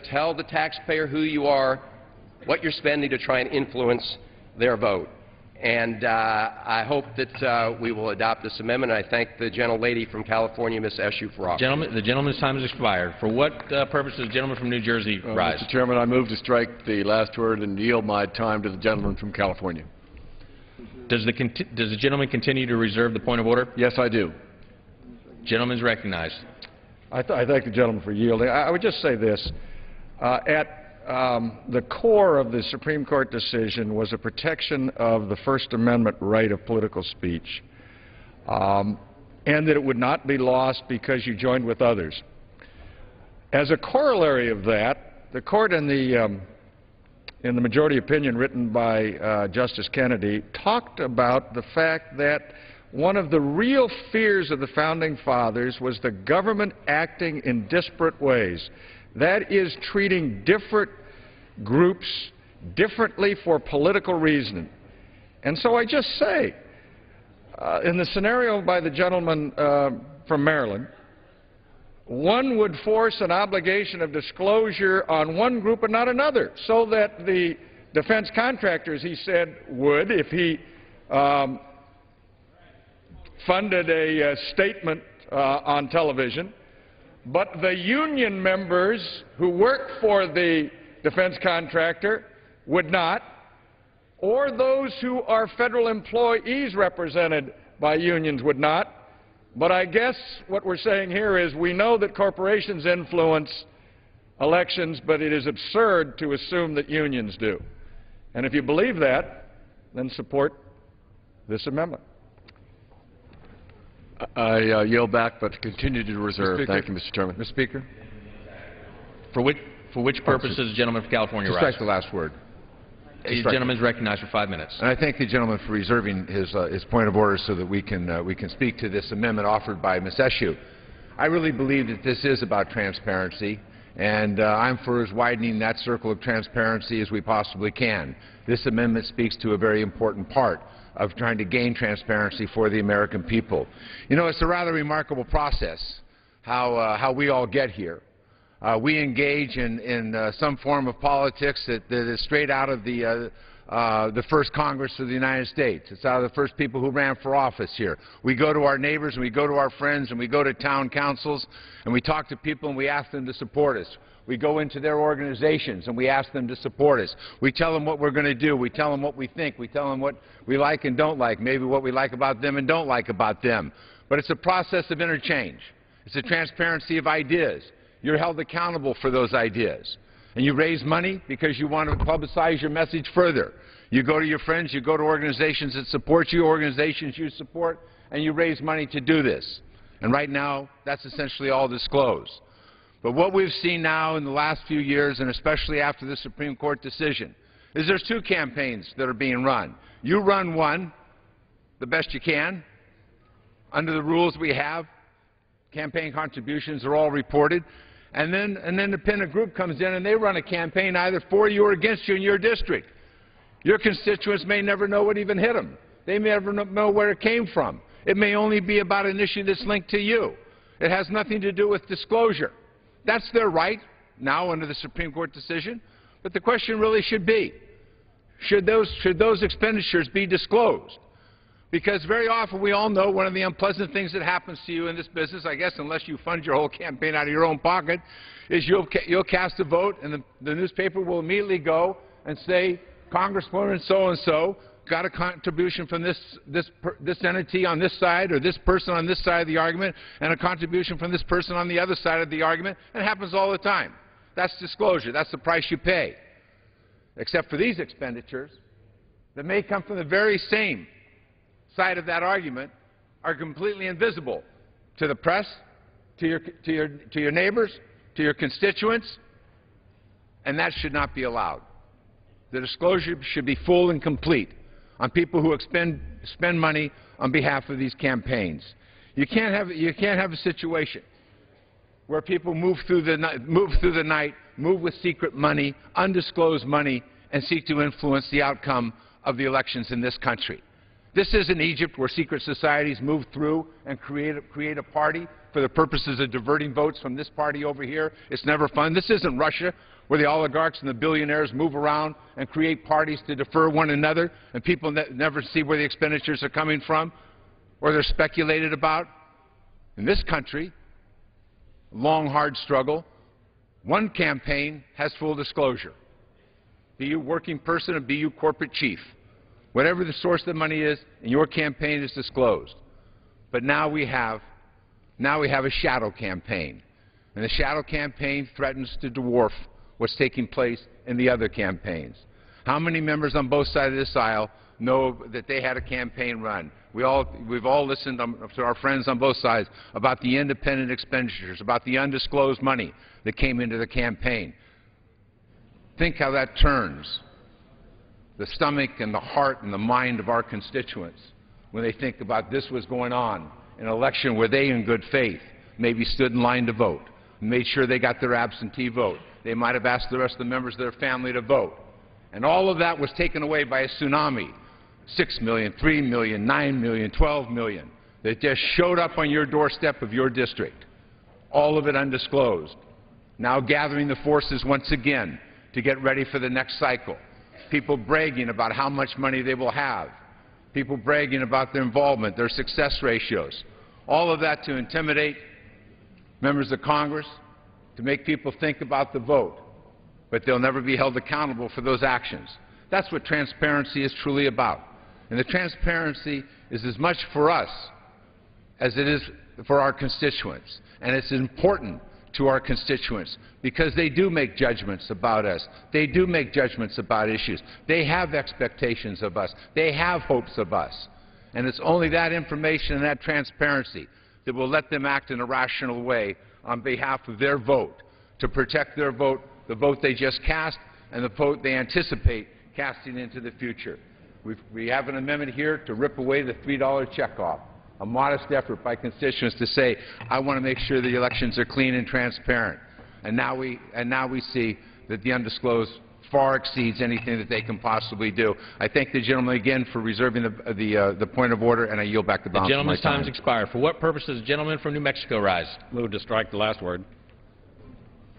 tell the taxpayer who you are, what you're spending to try and influence their vote. And I hope that we will adopt this amendment. I thank the gentlelady from California, Ms. Eshoo, for offering. The gentleman's time has expired. For what purpose does the gentleman from New Jersey rise? Mr. Chairman, I move to strike the last word and yield my time to the gentleman from California. Does the gentleman continue to reserve the point of order? Yes, I do. Gentleman is recognized. I thank the gentleman for yielding. I would just say this. The core of the Supreme Court decision was a protection of the First Amendment right of political speech, and that it would not be lost because you joined with others. As a corollary of that, the Court in the majority opinion written by Justice Kennedy talked about the fact that one of the real fears of the Founding Fathers was the government acting in disparate ways. That is, treating different groups differently for political reason. And so I just say, in the scenario by the gentleman from Maryland, one would force an obligation of disclosure on one group and not another, so that the defense contractors, he said, would, if he funded a statement on television, but the union members who work for the defense contractor would not, or those who are federal employees represented by unions would not. But I guess what we're saying here is we know that corporations influence elections, but it is absurd to assume that unions do. And if you believe that, then support this amendment. I yield back, but continue to reserve. Thank you, Mr. Chairman. Mr. Speaker. For which purpose does the gentleman from California to rise? strike the last word. The gentleman is recognized for 5 minutes. And I thank the gentleman for reserving his point of order so that we can speak to this amendment offered by Ms. Eshoo. I really believe that this is about transparency, and I'm for as widening that circle of transparency as we possibly can. This amendment speaks to a very important part of trying to gain transparency for the American people. You know, it's a rather remarkable process how we all get here. We engage in some form of politics that is straight out of the first Congress of the United States. It's out of the first people who ran for office here. We go to our neighbors and we go to our friends and we go to town councils and we talk to people and we ask them to support us. We go into their organizations and we ask them to support us. We tell them what we're going to do. We tell them what we think. We tell them what we like and don't like, maybe what we like about them and don't like about them. But it's a process of interchange. It's a transparency of ideas. You're held accountable for those ideas. And you raise money because you want to publicize your message further. You go to your friends, you go to organizations that support you, organizations you support, and you raise money to do this. And right now, that's essentially all disclosed. But what we've seen now in the last few years, and especially after the Supreme Court decision, is there's two campaigns that are being run. You run one the best you can. Under the rules we have, campaign contributions are all reported. And then an independent group comes in and they run a campaign either for you or against you in your district. Your constituents may never know what even hit them. They may never know where it came from. It may only be about an issue that's linked to you. It has nothing to do with disclosure. That's their right now under the Supreme Court decision. But the question really should be, should those expenditures be disclosed? Because very often we all know one of the unpleasant things that happens to you in this business, I guess unless you fund your whole campaign out of your own pocket, is you'll cast a vote and the newspaper will immediately go and say, Congresswoman so-and-so got a contribution from this entity on this side or this person on this side of the argument and a contribution from this person on the other side of the argument. And it happens all the time. That's disclosure. That's the price you pay. Except for these expenditures that may come from the very same side of that argument are completely invisible to the press, to your neighbors, to your constituents, and that should not be allowed. The disclosure should be full and complete on people who spend money on behalf of these campaigns. You can't have a situation where people move through the night, move with secret money, undisclosed money, and seek to influence the outcome of the elections in this country. This isn't Egypt where secret societies move through and create a party for the purposes of diverting votes from this party over here. It's never fun. This isn't Russia where the oligarchs and the billionaires move around and create parties to defer one another and people never see where the expenditures are coming from or they're speculated about. In this country, long, hard struggle, one campaign has full disclosure. Be you working person or be you corporate chief. Whatever the source of the money is, and your campaign is disclosed. But now we have a shadow campaign. And the shadow campaign threatens to dwarf what's taking place in the other campaigns. How many members on both sides of this aisle know that they had a campaign run? We've all listened to our friends on both sides about the independent expenditures, about the undisclosed money that came into the campaign. Think how that turns the stomach and the heart and the mind of our constituents when they think about this was going on in an election where they, in good faith, maybe stood in line to vote, made sure they got their absentee vote. They might have asked the rest of the members of their family to vote. And all of that was taken away by a tsunami. 6 million, 3 million, 9 million, 12 million that just showed up on your doorstep of your district. All of it undisclosed. Now gathering the forces once again to get ready for the next cycle. People bragging about how much money they will have. People bragging about their involvement, their success ratios. All of that to intimidate members of Congress, to make people think about the vote. But they'll never be held accountable for those actions. That's what transparency is truly about. And the transparency is as much for us as it is for our constituents. And it's important to our constituents because they do make judgments about us. They do make judgments about issues. They have expectations of us. They have hopes of us. And it's only that information and that transparency that will let them act in a rational way on behalf of their vote, to protect their vote, the vote they just cast, and the vote they anticipate casting into the future. We have an amendment here to rip away the $3 checkoff. A modest effort by constituents to say, I want to make sure the elections are clean and transparent. And now we see that the undisclosed far exceeds anything that they can possibly do. I thank the gentleman again for reserving the point of order, and I yield back the balance of my time. The gentleman's time has expired. For what purpose does the gentleman from New Mexico rise? Move to strike the last word.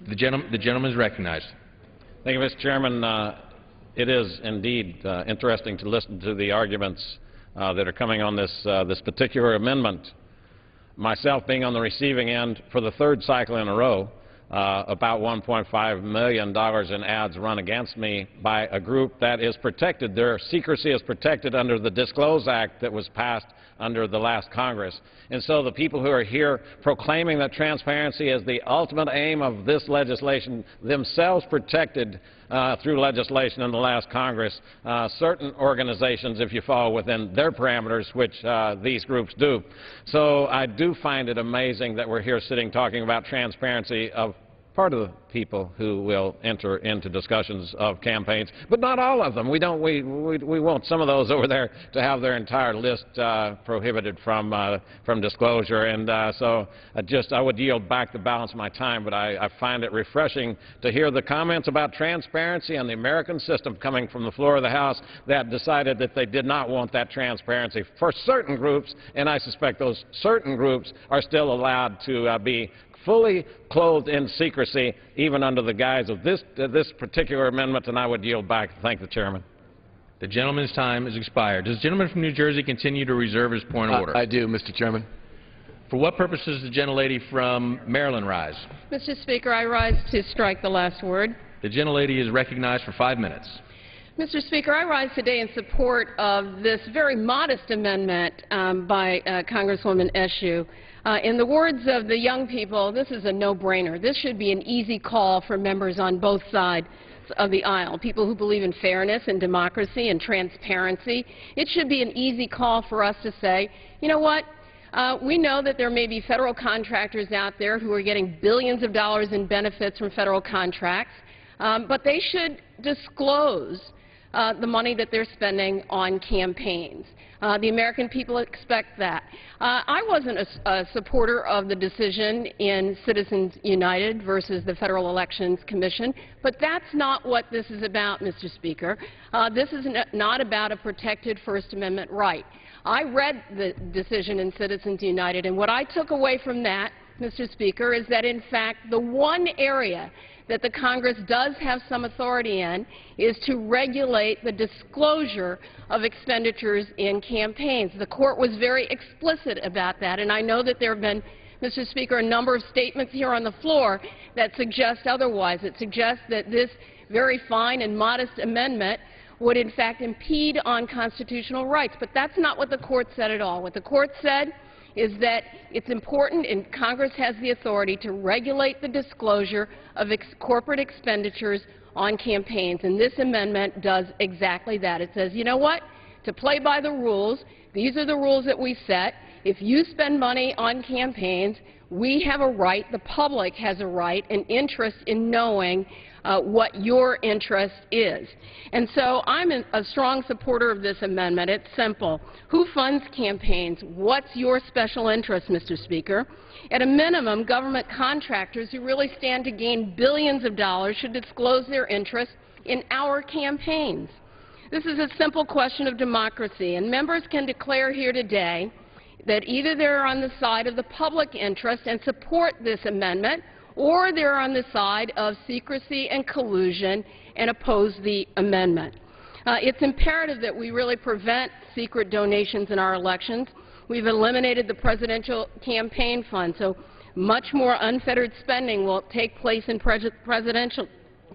The gentleman is recognized. Thank you, Mr. Chairman. It is indeed interesting to listen to the arguments that are coming on this particular amendment. Myself being on the receiving end for the third cycle in a row, about $1.5 million in ads run against me by a group that is protected. Their secrecy is protected under the Disclose Act that was passed under the last Congress. And so the people who are here proclaiming that transparency is the ultimate aim of this legislation, themselves protected through legislation in the last Congress, certain organizations, if you fall within their parameters, which these groups do. So I do find it amazing that we're here sitting talking about transparency of part of the people who will enter into discussions of campaigns, but not all of them. We want some of those over there to have their entire list prohibited from disclosure. And so I would yield back the balance of my time, but I find it refreshing to hear the comments about transparency and the American system coming from the floor of the House that decided that they did not want that transparency for certain groups, and I suspect those certain groups are still allowed to be fully clothed in secrecy, even under the guise of this particular amendment, and I would yield back. Thank the chairman. The gentleman's time has expired. Does the gentleman from New Jersey continue to reserve his point of order? I do, Mr. Chairman. For what purpose does the gentlelady from Maryland rise? Mr. Speaker, I rise to strike the last word. The gentlelady is recognized for 5 minutes. Mr. Speaker, I rise today in support of this very modest amendment by Congresswoman Eshoo. In the words of the young people, this is a no-brainer. This should be an easy call for members on both sides of the aisle, people who believe in fairness and democracy and transparency. It should be an easy call for us to say, you know what, we know that there may be federal contractors out there who are getting billions of dollars in benefits from federal contracts, but they should disclose the money that they're spending on campaigns. The American people expect that. I wasn't a supporter of the decision in Citizens United versus the Federal Elections Commission, but that's not what this is about, Mr. Speaker. This is not about a protected First Amendment right. I read the decision in Citizens United, and what I took away from that, Mr. Speaker, is that, in fact, the one area that the Congress does have some authority in is to regulate the disclosure of expenditures in campaigns. The Court was very explicit about that, and I know that there have been, Mr. Speaker, a number of statements here on the floor that suggest otherwise. It suggests that this very fine and modest amendment would in fact impede on constitutional rights. But that's not what the Court said at all. What the Court said is that it's important, and Congress has the authority to regulate the disclosure of corporate expenditures on campaigns, and this amendment does exactly that. It says, you know what, to play by the rules, these are the rules that we set. If you spend money on campaigns, we have a right, the public has a right, an interest in knowing what your interest is. And so I'm a strong supporter of this amendment. It's simple. Who funds campaigns? What's your special interest, Mr. Speaker? At a minimum, government contractors who really stand to gain billions of dollars should disclose their interest in our campaigns. This is a simple question of democracy, and members can declare here today that either they're on the side of the public interest and support this amendment, or they're on the side of secrecy and collusion and oppose the amendment. It's imperative that we really prevent secret donations in our elections. We've eliminated the presidential campaign fund, so much more unfettered spending will take place in presidential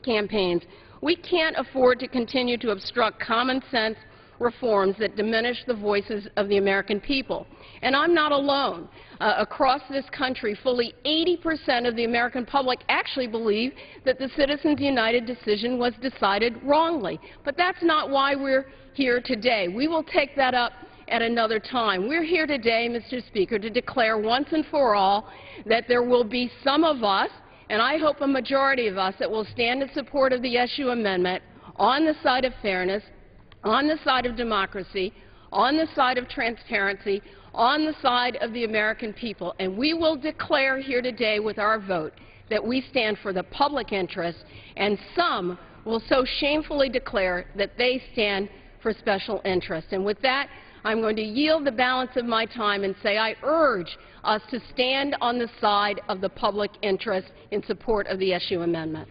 campaigns. We can't afford to continue to obstruct common sense reforms that diminish the voices of the American people. And I'm not alone. Across this country, fully 80% of the American public actually believe that the Citizens United decision was decided wrongly. But that's not why we're here today. We will take that up at another time. We're here today, Mr. Speaker, to declare once and for all that there will be some of us, and I hope a majority of us, that will stand in support of the SU amendment on the side of fairness, on the side of democracy, on the side of transparency, on the side of the American people. And we will declare here today with our vote that we stand for the public interest, and some will so shamefully declare that they stand for special interest. And with that, I'm going to yield the balance of my time and say I urge us to stand on the side of the public interest in support of the SU amendment.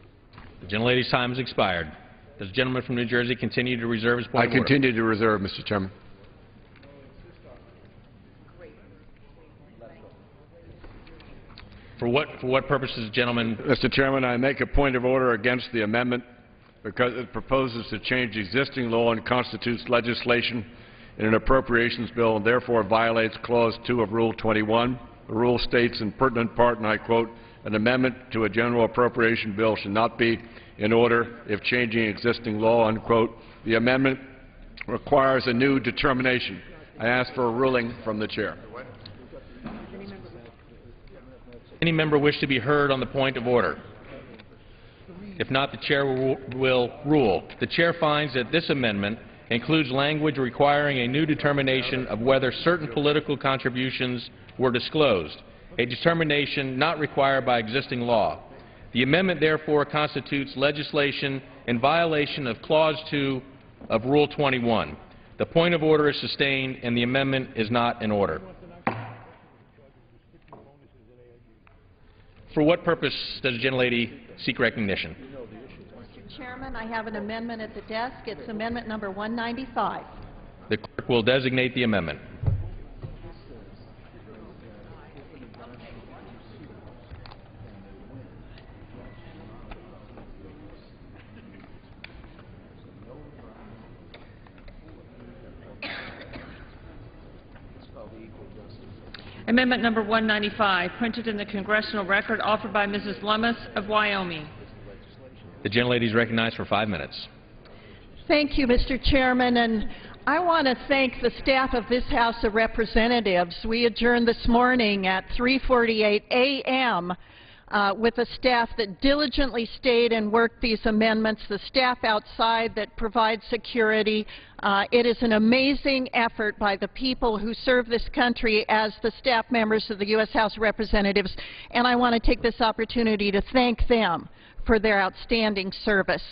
The gentlelady's time has expired. Does the gentleman from New Jersey continue to reserve his point of order? I continue to reserve, Mr. Chairman. For what purpose does the gentleman? Mr. Chairman, I make a point of order against the amendment because it proposes to change existing law and constitutes legislation in an appropriations bill and therefore violates Clause 2 of Rule 21. The rule states in pertinent part, and I quote, an amendment to a general appropriation bill should not be in order if changing existing law, unquote. The amendment requires a new determination. I ask for a ruling from the chair. Any member wish to be heard on the point of order? If not, the chair will rule. The chair finds that this amendment includes language requiring a new determination of whether certain political contributions were disclosed, a determination not required by existing law. The amendment therefore constitutes legislation in violation of Clause 2 of Rule 21. The point of order is sustained and the amendment is not in order. For what purpose does the gentlelady seek recognition? Mr. Chairman, I have an amendment at the desk. It's amendment number 195. The clerk will designate the amendment. Amendment number 195, printed in the Congressional Record, offered by Mrs. Lummis of Wyoming. The gentlelady is recognized for 5 minutes. Thank you, Mr. Chairman, and I want to thank the staff of this House of Representatives. We adjourned this morning at 3:48 a.m. With a staff that diligently stayed and worked these amendments, the staff outside that provides security. It is an amazing effort by the people who serve this country as the staff members of the U.S. House of Representatives, and I want to take this opportunity to thank them for their outstanding service.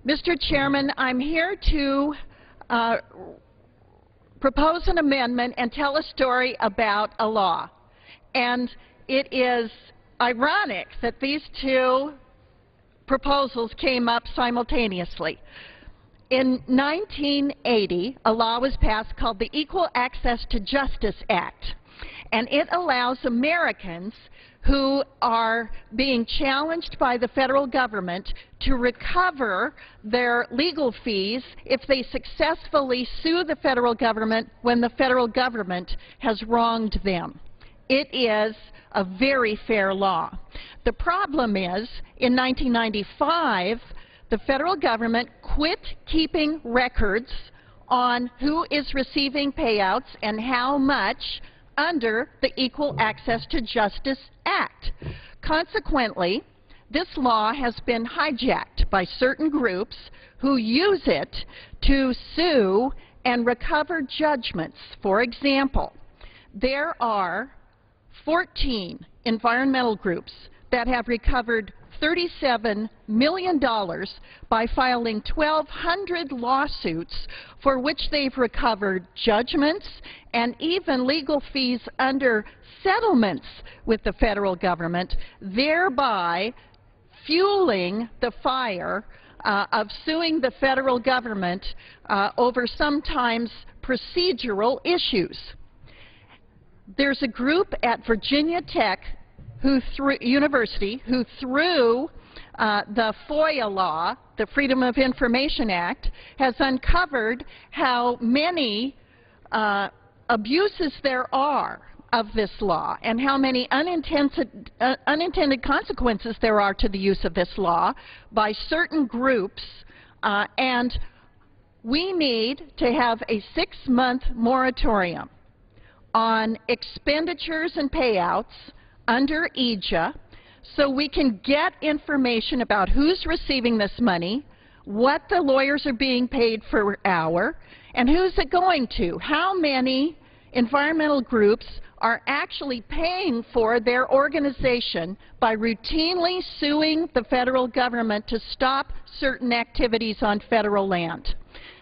Mr. Chairman, I'm here to propose an amendment and tell a story about a law. And it is ironic that these two proposals came up simultaneously. In 1980, a law was passed called the Equal Access to Justice Act, and it allows Americans who are being challenged by the federal government to recover their legal fees if they successfully sue the federal government when the federal government has wronged them. It is a very fair law. The problem is, in 1995, the federal government quit keeping records on who is receiving payouts and how much under the Equal Access to Justice Act. Consequently, this law has been hijacked by certain groups who use it to sue and recover judgments. For example, there are 14 environmental groups that have recovered $37 million by filing 1,200 lawsuits for which they've recovered judgments and even legal fees under settlements with the federal government, thereby fueling the fire of suing the federal government over sometimes procedural issues. There's a group at Virginia Tech University who through the FOIA law, the Freedom of Information Act, has uncovered how many abuses there are of this law and how many unintended consequences there are to the use of this law by certain groups, and we need to have a 6-month moratorium on expenditures and payouts under EJA so we can get information about who's receiving this money, what the lawyers are being paid per hour, and who's it going to. How many environmental groups are actually paying for their organization by routinely suing the federal government to stop certain activities on federal land.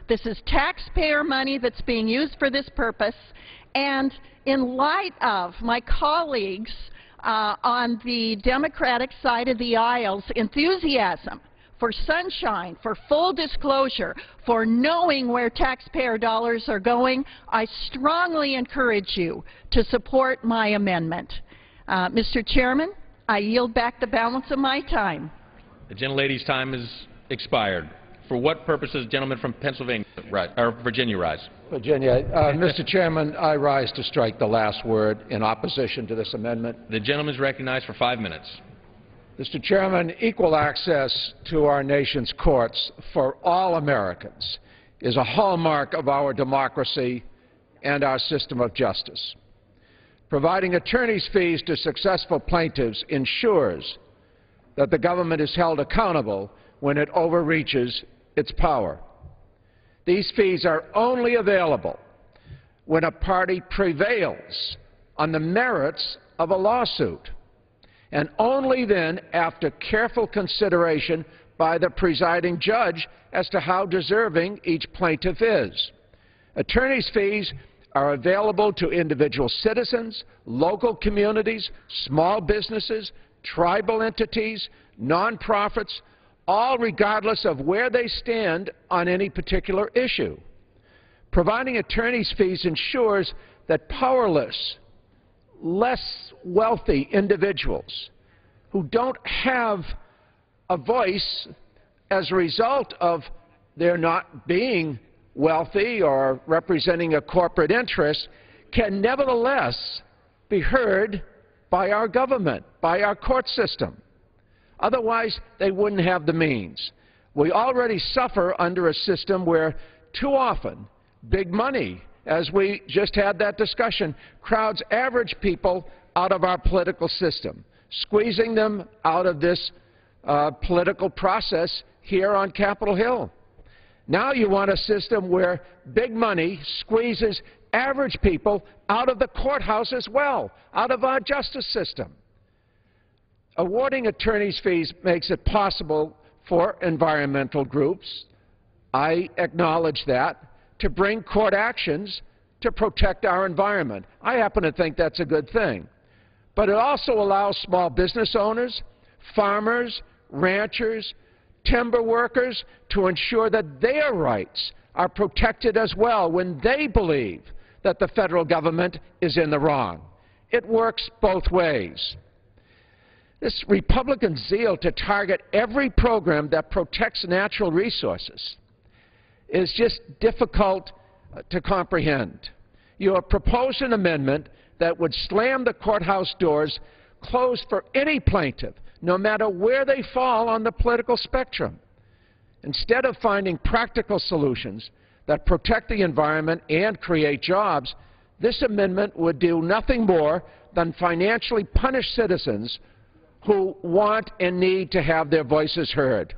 This is taxpayer money that's being used for this purpose, and in light of my colleagues on the Democratic side of the aisle's enthusiasm for sunshine, for full disclosure, for knowing where taxpayer dollars are going, I strongly encourage you to support my amendment. Mr. Chairman, I yield back the balance of my time. The gentlelady's time is expired. For what purpose does the gentleman from Pennsylvania or Virginia rise? Virginia. Mr. Chairman, I rise to strike the last word in opposition to this amendment. The gentleman is recognized for 5 minutes. Mr. Chairman, equal access to our nation's courts for all Americans is a hallmark of our democracy and our system of justice. Providing attorney's fees to successful plaintiffs ensures that the government is held accountable when it overreaches its power. These fees are only available when a party prevails on the merits of a lawsuit, and only then after careful consideration by the presiding judge as to how deserving each plaintiff is. Attorney's fees are available to individual citizens, local communities, small businesses, tribal entities, nonprofits, all regardless of where they stand on any particular issue. Providing attorney's fees ensures that powerless, less wealthy individuals who don't have a voice as a result of their not being wealthy or representing a corporate interest can nevertheless be heard by our government, by our court system. Otherwise, they wouldn't have the means. We already suffer under a system where too often big money, as we just had that discussion, crowds average people out of our political system, squeezing them out of this political process here on Capitol Hill. Now you want a system where big money squeezes average people out of the courthouse as well, out of our justice system. Awarding attorney's fees makes it possible for environmental groups, I acknowledge that, to bring court actions to protect our environment. I happen to think that's a good thing. But it also allows small business owners, farmers, ranchers, timber workers to ensure that their rights are protected as well when they believe that the federal government is in the wrong. It works both ways. This Republican zeal to target every program that protects natural resources is just difficult to comprehend. You have proposed an amendment that would slam the courthouse doors closed for any plaintiff, no matter where they fall on the political spectrum. Instead of finding practical solutions that protect the environment and create jobs, this amendment would do nothing more than financially punish citizens who want and need to have their voices heard.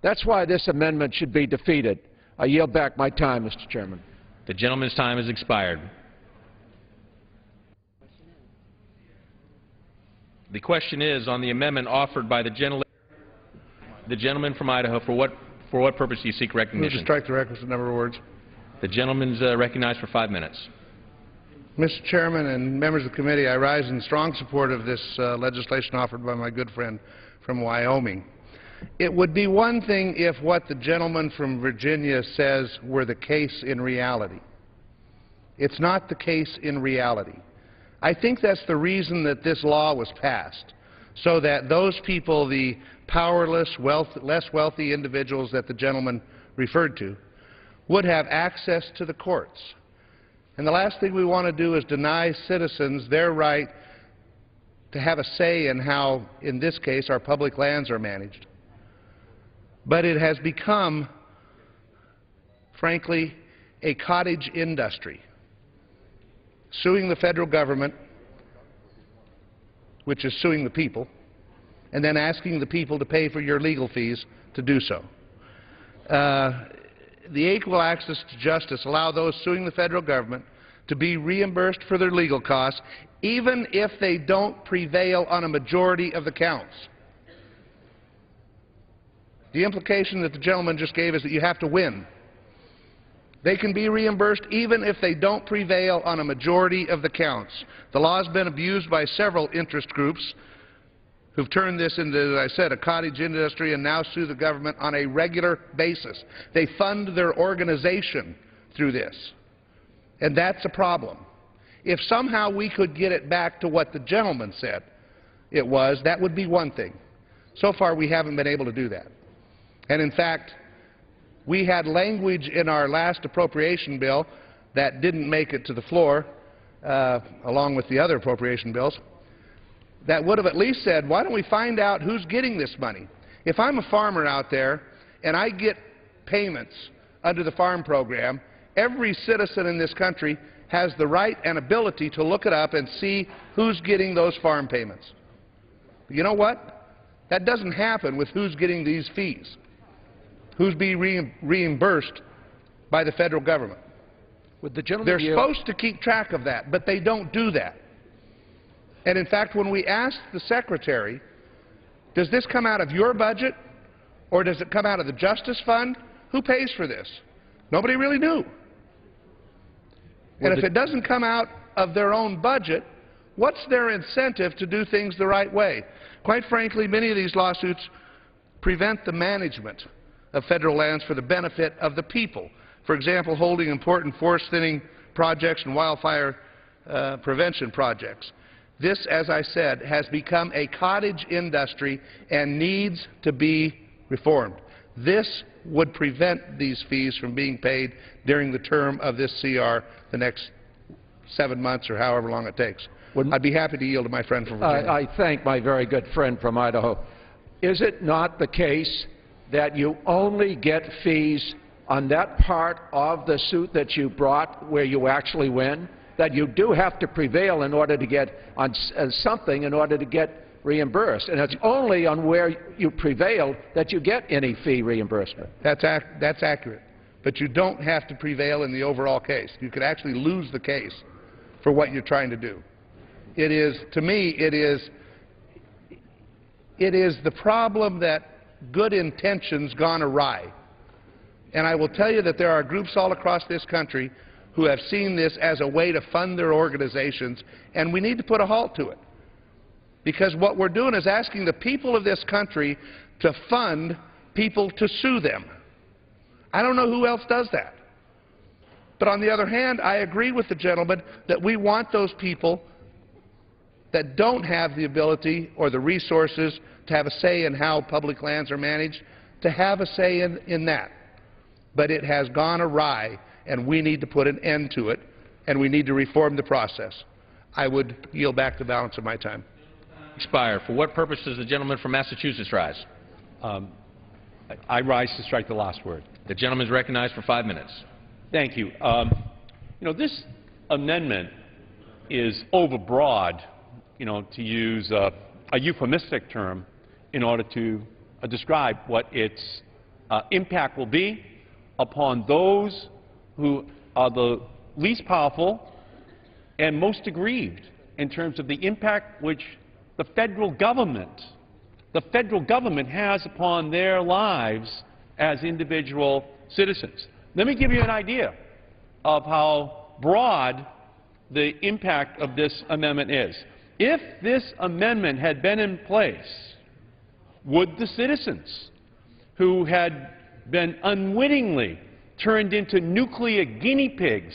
That's why this amendment should be defeated. I yield back my time, Mr. Chairman. The gentleman's time has expired. The question is on the amendment offered by the gentleman from Idaho. For what purpose do you seek recognition? Move to strike the requisite number of words. The gentleman's recognized for 5 minutes. Mr. Chairman and members of the committee, I rise in strong support of this legislation offered by my good friend from Wyoming. It would be one thing if what the gentleman from Virginia says were the case in reality. It's not the case in reality. I think that's the reason that this law was passed, so that those people, the powerless, less wealthy individuals that the gentleman referred to, would have access to the courts. And the last thing we want to do is deny citizens their right to have a say in how, in this case, our public lands are managed. But it has become, frankly, a cottage industry, suing the federal government, which is suing the people, and then asking the people to pay for your legal fees to do so. The Equal Access to Justice allow those suing the federal government to be reimbursed for their legal costs, even if they don't prevail on a majority of the counts. The implication that the gentleman just gave is that you have to win. They can be reimbursed even if they don't prevail on a majority of the counts. The law has been abused by several interest groups who've turned this into, as I said, a cottage industry and now sue the government on a regular basis. They fund their organization through this, and that's a problem. If somehow we could get it back to what the gentleman said it was, that would be one thing. So far, we haven't been able to do that. And in fact, we had language in our last appropriation bill that didn't make it to the floor, along with the other appropriation bills, that would have at least said, why don't we find out who's getting this money? If I'm a farmer out there and I get payments under the farm program, every citizen in this country has the right and ability to look it up and see who's getting those farm payments. But you know what? That doesn't happen with who's getting these fees, who's being reimbursed by the federal government. They're supposed to keep track of that, but they don't do that. And in fact, when we asked the Secretary, does this come out of your budget or does it come out of the Justice Fund? Who pays for this? Nobody really knew. And if it doesn't come out of their own budget, what's their incentive to do things the right way? Quite frankly, many of these lawsuits prevent the management of federal lands for the benefit of the people. For example, holding important forest thinning projects and wildfire prevention projects. This, as I said, has become a cottage industry and needs to be reformed. This would prevent these fees from being paid during the term of this CR, the next 7 months or however long it takes. I'd be happy to yield to my friend from Virginia. I thank my very good friend from Idaho. Is it not the case that you only get fees on that part of the suit that you brought where you actually win? That you do have to prevail in order to get on something in order to get reimbursed, and it's only on where you prevail that you get any fee reimbursement. That's accurate, but you don't have to prevail in the overall case. You could actually lose the case for what you're trying to do. It is, to me, it is the problem that good intentions gone awry. And I will tell you that there are groups all across this country who have seen this as a way to fund their organizations, and we need to put a halt to it. Because what we're doing is asking the people of this country to fund people to sue them. I don't know who else does that. But on the other hand, I agree with the gentleman that we want those people that don't have the ability or the resources to have a say in how public lands are managed, to have a say in that. But it has gone awry, and we need to put an end to it, and we need to reform the process. I would yield back the balance of my time. Expire. For what purpose does the gentleman from Massachusetts rise? I rise to strike the last word. The gentleman is recognized for 5 minutes. Thank you. This amendment is overbroad, to use a euphemistic term in order to describe what its impact will be upon those who are the least powerful and most aggrieved in terms of the impact which the federal government has upon their lives as individual citizens. Let me give you an idea of how broad the impact of this amendment is. If this amendment had been in place, would the citizens who had been unwittingly turned into nuclear guinea pigs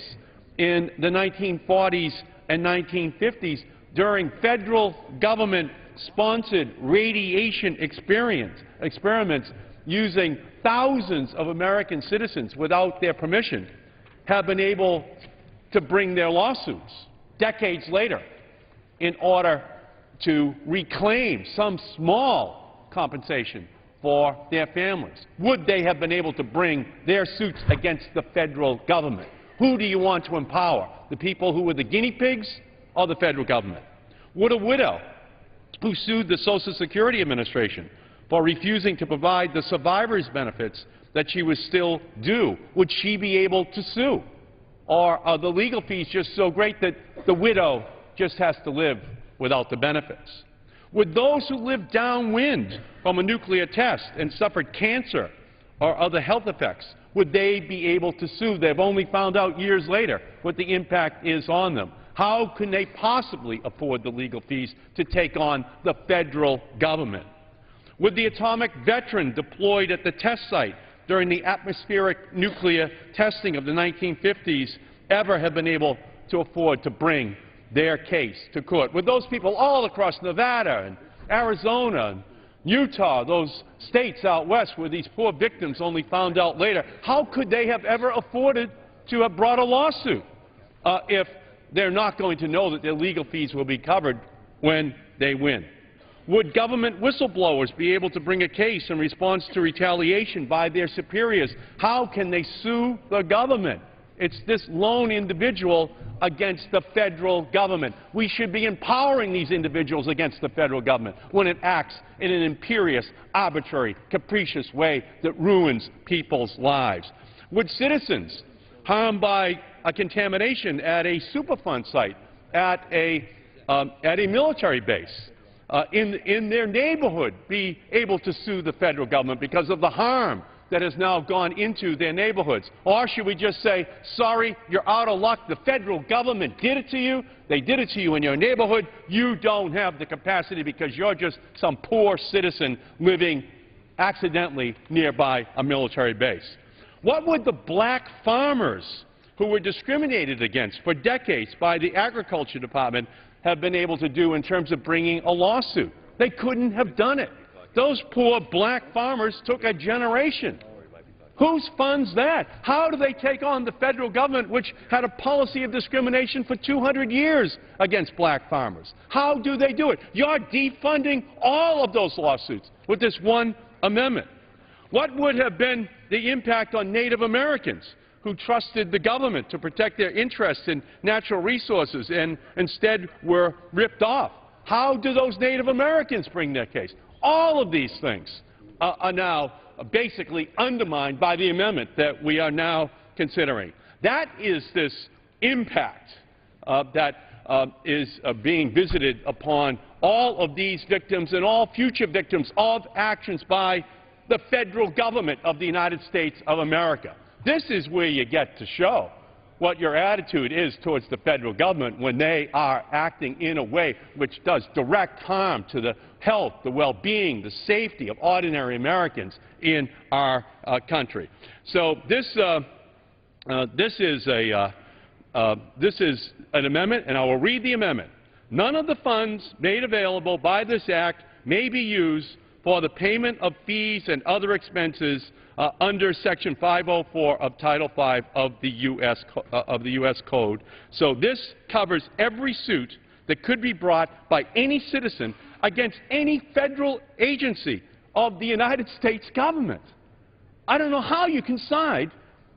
in the 1940s and 1950s during federal government-sponsored radiation experiments using thousands of American citizens without their permission, have been able to bring their lawsuits decades later in order to reclaim some small compensation for their families? Would they have been able to bring their suits against the federal government? Who do you want to empower? The people who were the guinea pigs or the federal government? Would a widow who sued the Social Security Administration for refusing to provide the survivor's benefits that she was still due, would she be able to sue? Or are the legal fees just so great that the widow just has to live without the benefits? Would those who lived downwind from a nuclear test and suffered cancer or other health effects, would they be able to sue? They've only found out years later what the impact is on them. How can they possibly afford the legal fees to take on the federal government? Would the atomic veteran deployed at the test site during the atmospheric nuclear testing of the 1950s ever have been able to afford to bring their case to court? Would those people all across Nevada and Arizona and Utah, those states out west where these poor victims only found out later, how could they have ever afforded to have brought a lawsuit if they're not going to know that their legal fees will be covered when they win? Would government whistleblowers be able to bring a case in response to retaliation by their superiors? How can they sue the government? It's this lone individual against the federal government. We should be empowering these individuals against the federal government when it acts in an imperious, arbitrary, capricious way that ruins people's lives. Would citizens harmed by a contamination at a Superfund site, at a military base, in their neighborhood be able to sue the federal government because of the harm that has now gone into their neighborhoods? Or should we just say, sorry, you're out of luck, the federal government did it to you, they did it to you in your neighborhood, you don't have the capacity because you're just some poor citizen living accidentally nearby a military base? What would the black farmers who were discriminated against for decades by the Agriculture Department have been able to do in terms of bringing a lawsuit? They couldn't have done it. Those poor black farmers took a generation. Whose funds that? How do they take on the federal government, which had a policy of discrimination for 200 years against black farmers? How do they do it? You're defunding all of those lawsuits with this one amendment. What would have been the impact on Native Americans who trusted the government to protect their interests in natural resources and instead were ripped off? How do those Native Americans bring their case? All of these things are now basically undermined by the amendment that we are now considering. That is this impact that is being visited upon all of these victims and all future victims of actions by the federal government of the United States of America. This is where you get to show what your attitude is towards the federal government when they are acting in a way which does direct harm to the health, the well-being, the safety of ordinary Americans in our country. So this is an amendment, and I will read the amendment. None of the funds made available by this Act may be used for the payment of fees and other expenses under Section 504 of Title V of the U.S. Code. So this covers every suit that could be brought by any citizen against any federal agency of the United States government. I don't know how you can side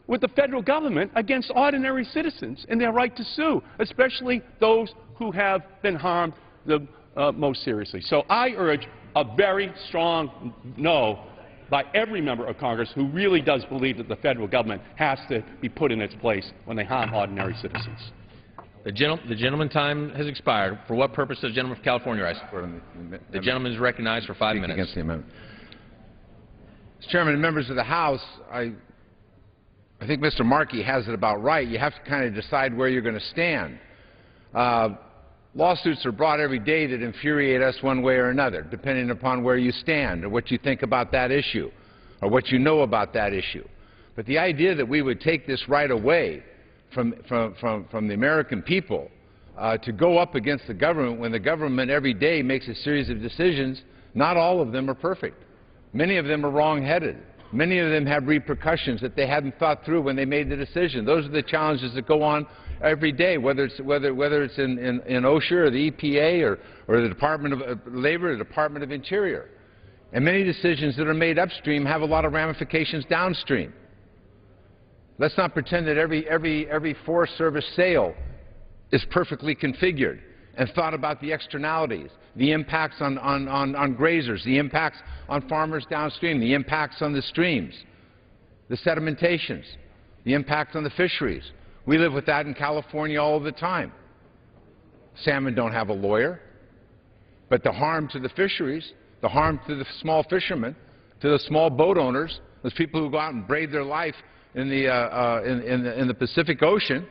with the federal government against ordinary citizens and their right to sue, especially those who have been harmed the most seriously. So I urge a very strong no by every member of Congress who really does believe that the federal government has to be put in its place when they harm ordinary citizens. The gentleman's time has expired. For what purpose does the gentleman from California rise? The gentleman is recognized for 5 minutes. Against the amendment. Mr. Chairman and members of the House, I think Mr. Markey has it about right. You have to kind of decide where you're going to stand. Lawsuits are brought every day that infuriate us one way or another, depending upon where you stand or what you think about that issue or what you know about that issue. But the idea that we would take this right away from the American people to go up against the government when the government every day makes a series of decisions, not all of them are perfect. Many of them are wrong-headed. Many of them have repercussions that they hadn't thought through when they made the decision. Those are the challenges that go on every day, whether it's in OSHA or the EPA or the Department of Labor or the Department of Interior. And many decisions that are made upstream have a lot of ramifications downstream. Let's not pretend that every Forest Service sale is perfectly configured and thought about the externalities, the impacts on grazers, the impacts on farmers downstream, the impacts on the streams, the sedimentations, the impacts on the fisheries. We live with that in California all the time. Salmon don't have a lawyer, but the harm to the fisheries, the harm to the small fishermen, to the small boat owners, those people who go out and brave their life in the Pacific Ocean,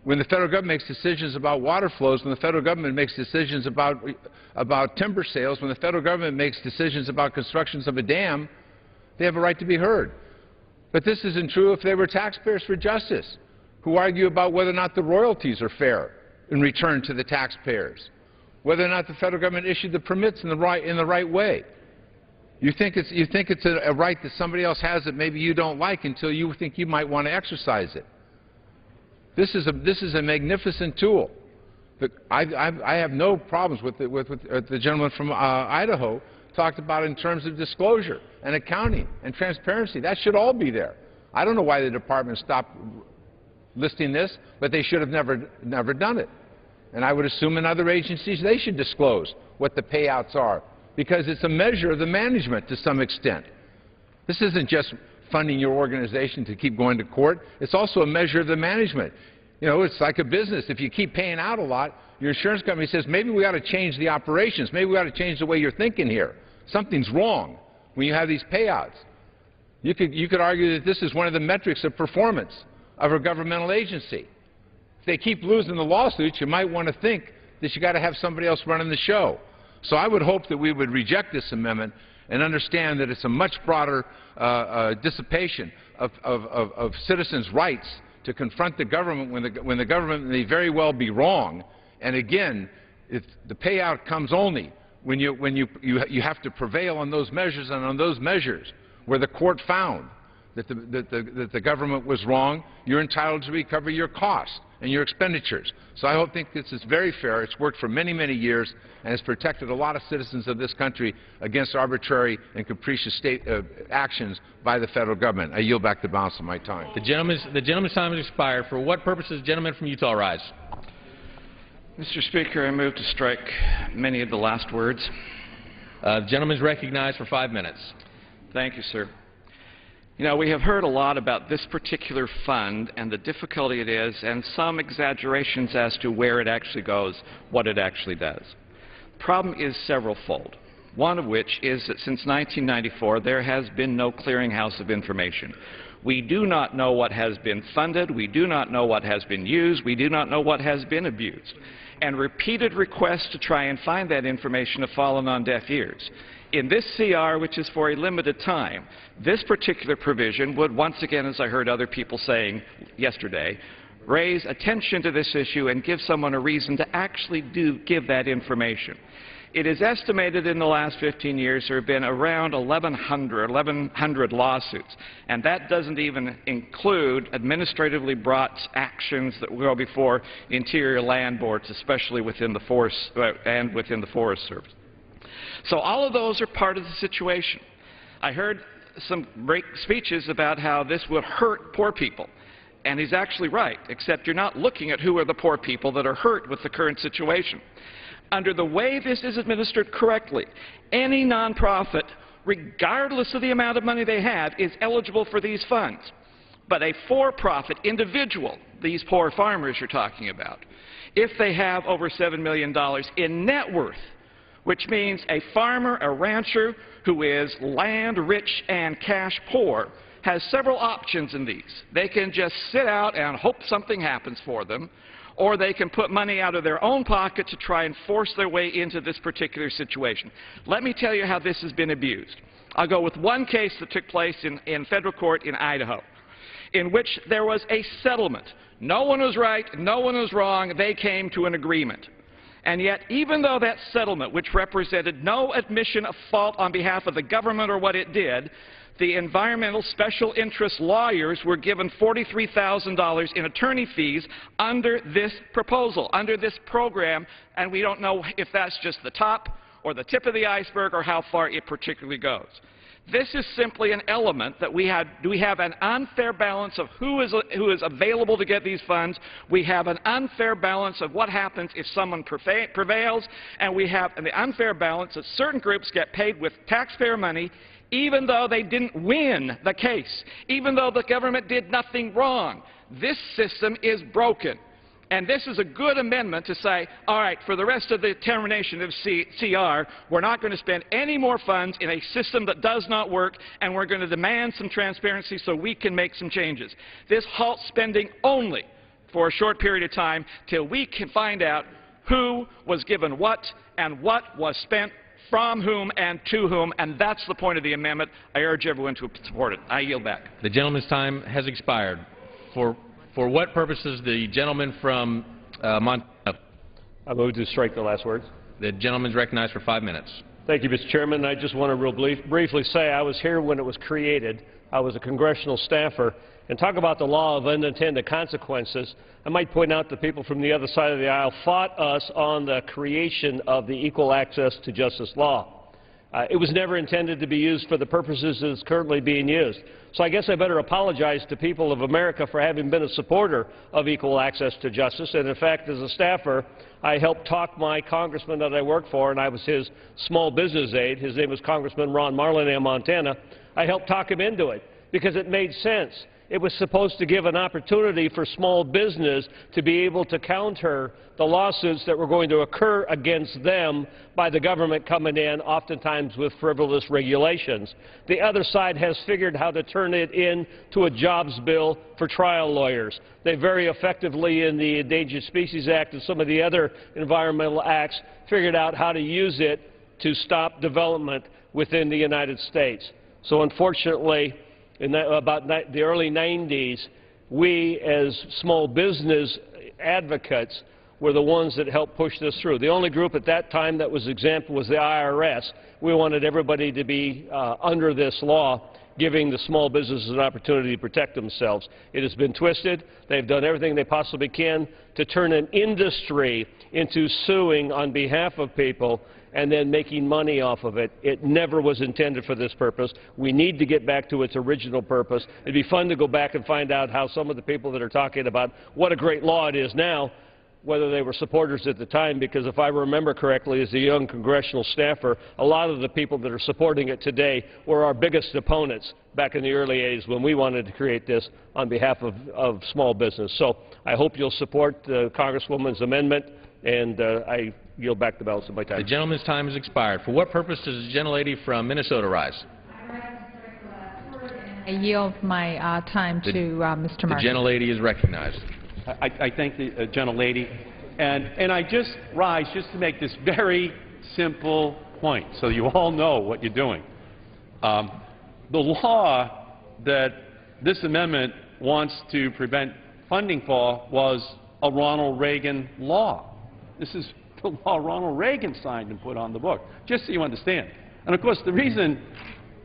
when the federal government makes decisions about water flows, when the federal government makes decisions about timber sales, when the federal government makes decisions about constructions of a dam, they have a right to be heard. But this isn't true if they were taxpayers for justice, who argue about whether or not the royalties are fair in return to the taxpayers, whether or not the federal government issued the permits in the right way. You think it's a right that somebody else has that maybe you don't like until you think you might want to exercise it. This is a magnificent tool. I have no problems with the gentleman from Idaho talked about in terms of disclosure and accounting and transparency. That should all be there. I don't know why the department stopped listing this, but they should have never done it. And I would assume in other agencies they should disclose what the payouts are, because it's a measure of the management to some extent. This isn't just funding your organization to keep going to court. It's also a measure of the management. You know, it's like a business. If you keep paying out a lot, your insurance company says, maybe we ought to change the operations. Maybe we ought to change the way you're thinking here. Something's wrong when you have these payouts. You could argue that this is one of the metrics of performance of a governmental agency. If they keep losing the lawsuits, you might want to think that you got to have somebody else running the show. So I would hope that we would reject this amendment and understand that it's a much broader dissipation of citizens' rights to confront the government when the government may very well be wrong. And again, the payout comes only when you have to prevail on those measures, and on those measures where the court found that the government was wrong, you're entitled to recover your costs and your expenditures. So I think this is very fair. It's worked for many, many years, and has protected a lot of citizens of this country against arbitrary and capricious state actions by the federal government. I yield back the balance of my time. The gentleman's time has expired. For what purpose does the gentleman from Utah rise? Mr. Speaker, I move to strike many of the last words. The gentleman is recognized for 5 minutes. Thank you, sir. You know, we have heard a lot about this particular fund and the difficulty it is, and some exaggerations as to where it actually goes, what it actually does. The problem is several-fold. one of which is that since 1994 there has been no clearinghouse of information. We do not know what has been funded, we do not know what has been used, we do not know what has been abused. And repeated requests to try and find that information have fallen on deaf ears. In this CR, which is for a limited time, this particular provision would once again, as I heard other people saying yesterday, raise attention to this issue and give someone a reason to actually give that information. It is estimated in the last 15 years there have been around 1,100 lawsuits, and that doesn't even include administratively brought actions that will go before Interior Land Boards, especially within the Forest Service. So all of those are part of the situation. I heard some great speeches about how this would hurt poor people. And he's actually right, except you're not looking at who are the poor people that are hurt with the current situation. Under the way this is administered correctly, any nonprofit, regardless of the amount of money they have, is eligible for these funds. But a for-profit individual, these poor farmers you're talking about, if they have over $7 million in net worth, which means a farmer, a rancher who is land rich and cash poor, has several options in these. They can just sit out and hope something happens for them, or they can put money out of their own pocket to try and force their way into this particular situation. Let me tell you how this has been abused. I'll go with one case that took place in federal court in Idaho, in which there was a settlement. No one was right, no one was wrong, they came to an agreement. And yet, even though that settlement, which represented no admission of fault on behalf of the government or what it did, the environmental special interest lawyers were given $43,000 in attorney fees under this proposal, under this program, and we don't know if that's just the top or the tip of the iceberg or how far it particularly goes. This is simply an element that we have an unfair balance of who is available to get these funds. We have an unfair balance of what happens if someone prevails, and we have the unfair balance that certain groups get paid with taxpayer money even though they didn't win the case, even though the government did nothing wrong. This system is broken. And this is a good amendment to say, all right, for the rest of the termination of CR, we're not going to spend any more funds in a system that does not work, and we're going to demand some transparency so we can make some changes. This halts spending only for a short period of time till we can find out who was given what and what was spent from whom and to whom, and that's the point of the amendment. I urge everyone to support it. I yield back. The gentleman's time has expired. For what purposes the gentleman from Montana? I move to strike the last words. The gentleman is recognized for 5 minutes. Thank you, Mr. Chairman. I just want to briefly say I was here when it was created. I was a congressional staffer. And talk about the law of unintended consequences. I might point out that people from the other side of the aisle fought us on the creation of the Equal Access to Justice law. It was never intended to be used for the purposes it's currently being used. So I guess I better apologize to people of America for having been a supporter of equal access to justice. And in fact, as a staffer, I helped talk my congressman that I worked for, and I was his small business aide. His name was Congressman Ron Marlin of Montana. I helped talk him into it because it made sense. It was supposed to give an opportunity for small business to be able to counter the lawsuits that were going to occur against them by the government coming in, oftentimes with frivolous regulations. The other side has figured how to turn it into a jobs bill for trial lawyers. They very effectively, in the Endangered Species Act and some of the other environmental acts, figured out how to use it to stop development within the United States. So unfortunately, in the early 90s, we as small business advocates were the ones that helped push this through. The only group at that time that was exempt was the IRS. We wanted everybody to be under this law, giving the small businesses an opportunity to protect themselves. It has been twisted. They've done everything they possibly can to turn an industry into suing on behalf of people and then making money off of it. It never was intended for this purpose. We need to get back to its original purpose. It'd be fun to go back and find out how some of the people that are talking about what a great law it is now, whether they were supporters at the time, because if I remember correctly, as a young congressional staffer, a lot of the people that are supporting it today were our biggest opponents back in the early 80s when we wanted to create this on behalf of small business. So I hope you'll support the Congresswoman's amendment and I yield back the balance of my time. The gentleman's time has expired. For what purpose does the gentlelady from Minnesota rise? I yield my time to Mr. The Markey. gentlelady is recognized. I thank the gentlelady, and I just rise just to make this very simple point, so you all know what you're doing. The law that this amendment wants to prevent funding for was a Ronald Reagan law. This is the law Ronald Reagan signed and put on the book, just so you understand. And of course, the reason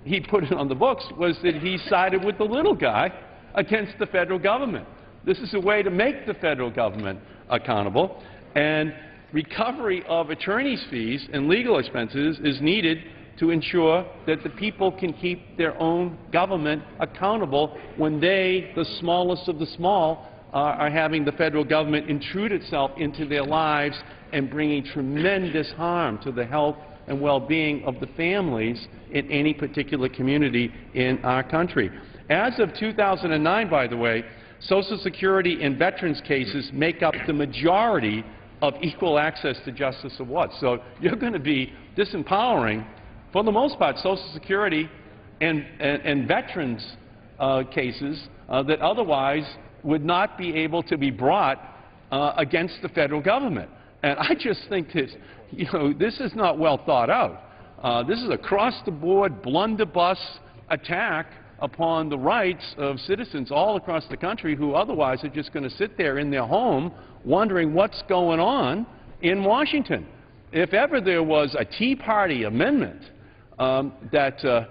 he put it on the books was that he sided with the little guy against the federal government. This is a way to make the federal government accountable, and recovery of attorney's fees and legal expenses is needed to ensure that the people can keep their own government accountable when they, the smallest of the small, are having the federal government intrude itself into their lives and bringing tremendous harm to the health and well-being of the families in any particular community in our country. As of 2009, by the way, Social Security and veterans cases make up the majority of equal access to justice awards. So you're going to be disempowering, for the most part, Social Security and veterans cases that otherwise would not be able to be brought against the federal government. And I just think that, this is not well thought out. This is across-the-board blunderbuss attack upon the rights of citizens all across the country who otherwise are just going to sit there in their home wondering what's going on in Washington. If ever there was a Tea Party amendment that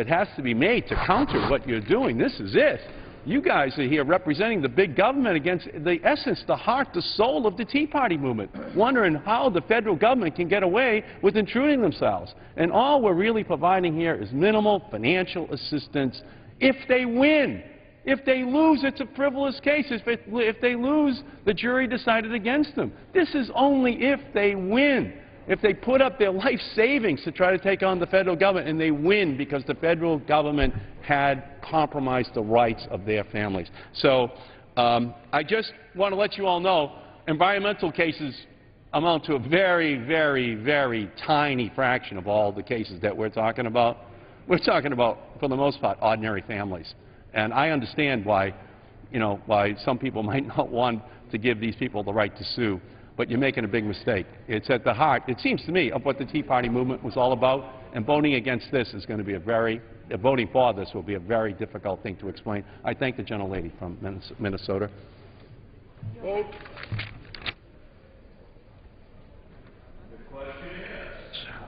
has to be made to counter what you're doing, this is it. You guys are here representing the big government against the essence, the heart, the soul of the Tea Party movement, wondering how the federal government can get away with intruding themselves. And all we're really providing here is minimal financial assistance if they win. If they lose, it's a frivolous case. If they lose, the jury decided against them. This is only if they win. If they put up their life savings to try to take on the federal government and they win because the federal government had compromised the rights of their families. So I just want to let you all know environmental cases amount to a very, very, very tiny fraction of all the cases that we're talking about. We're talking about, for the most part, ordinary families. And I understand why, why some people might not want to give these people the right to sue. But you're making a big mistake. It's at the heart, it seems to me, of what the Tea Party movement was all about, and voting against this is going to be voting for this will be a very difficult thing to explain. I thank the gentlelady from Minnesota.